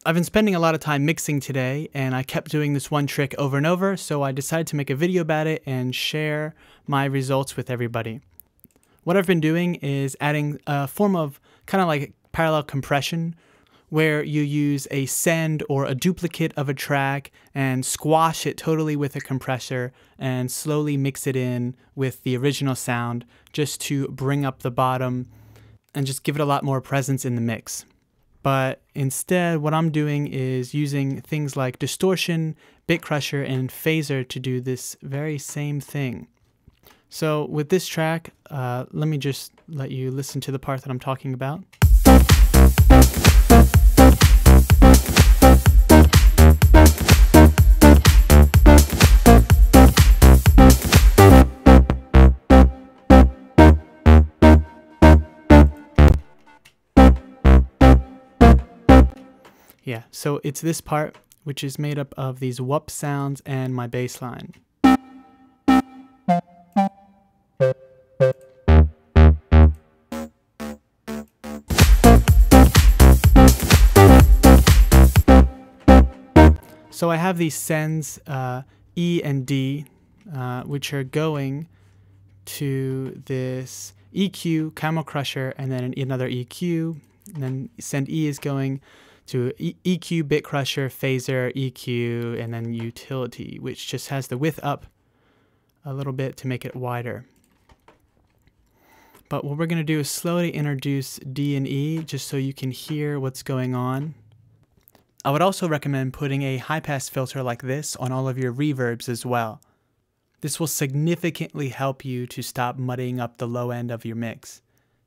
I've been spending a lot of time mixing today, and I kept doing this one trick over and over, so I decided to make a video about it and share my results with everybody. What I've been doing is adding a form of kind of like parallel compression, where you use a send or a duplicate of a track and squash it totally with a compressor and slowly mix it in with the original sound just to bring up the bottom and just give it a lot more presence in the mix. But instead, what I'm doing is using things like distortion, bitcrusher, and phaser to do this very same thing. So with this track, let me just let you listen to the part that I'm talking about. Yeah, so it's this part, which is made up of these whoop sounds and my bass line. So I have these sends, E and D, which are going to this EQ, camel crusher, and then another EQ, and then send E is going to EQ, bitcrusher, phaser, EQ, and then utility, which just has the width up a little bit to make it wider. But what we're going to do is slowly introduce D and E just so you can hear what's going on. I would also recommend putting a high-pass filter like this on all of your reverbs as well. This will significantly help you to stop muddying up the low end of your mix.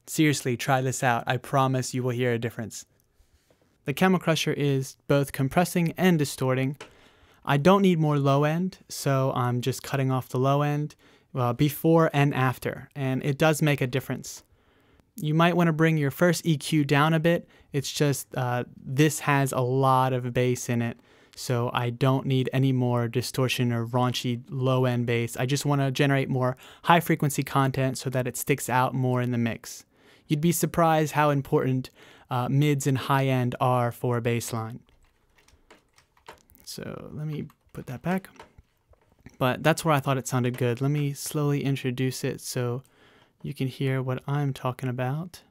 Seriously, try this out. I promise you will hear a difference. The camel crusher is both compressing and distorting. I don't need more low end, so I'm just cutting off the low end before and after, and it does make a difference. You might want to bring your first EQ down a bit. It's just this has a lot of bass in it, so I don't need any more distortion or raunchy low end bass. I just want to generate more high frequency content so that it sticks out more in the mix. You'd be surprised how important mids and high end are for a bass line. So let me put that back. But that's where I thought it sounded good. Let me slowly introduce it so you can hear what I'm talking about.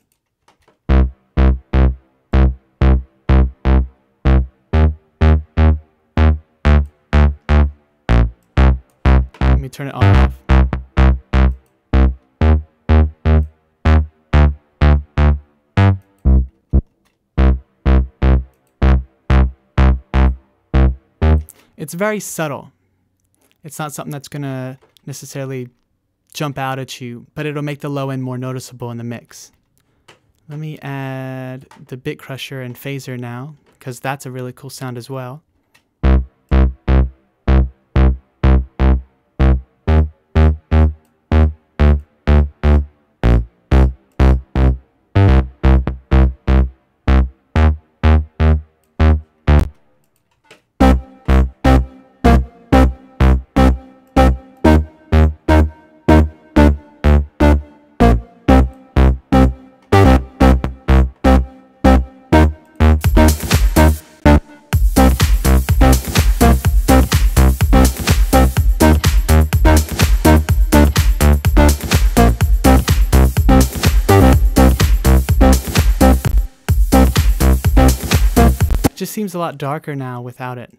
Let me turn it on and off. It's very subtle. It's not something that's going to necessarily jump out at you, but it'll make the low end more noticeable in the mix. Let me add the bitcrusher and phaser now, because that's a really cool sound as well. Just seems a lot darker now without it.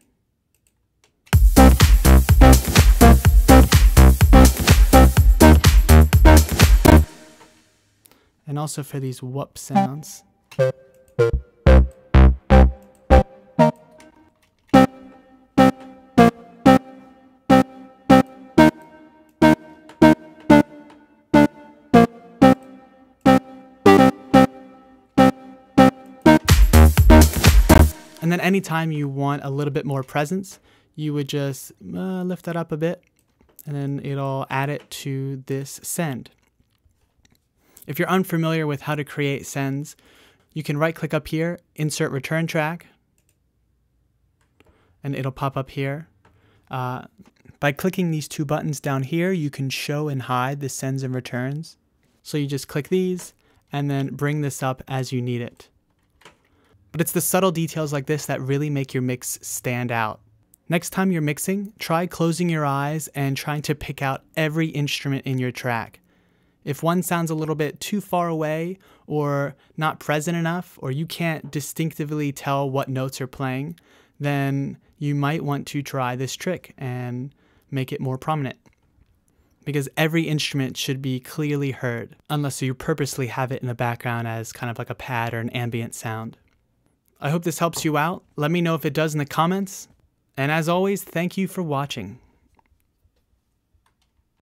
And also for these whoop sounds. And then anytime you want a little bit more presence, you would just lift that up a bit, and then it'll add it to this send. If you're unfamiliar with how to create sends, you can right click up here, insert return track, and it'll pop up here. By clicking these two buttons down here, you can show and hide the sends and returns. So you just click these and then bring this up as you need it. But it's the subtle details like this that really make your mix stand out. Next time you're mixing, try closing your eyes and trying to pick out every instrument in your track. If one sounds a little bit too far away or not present enough, or you can't distinctively tell what notes are playing, then you might want to try this trick and make it more prominent. Because every instrument should be clearly heard, unless you purposely have it in the background as kind of like a pad or an ambient sound. I hope this helps you out. Let me know if it does in the comments. And as always, thank you for watching.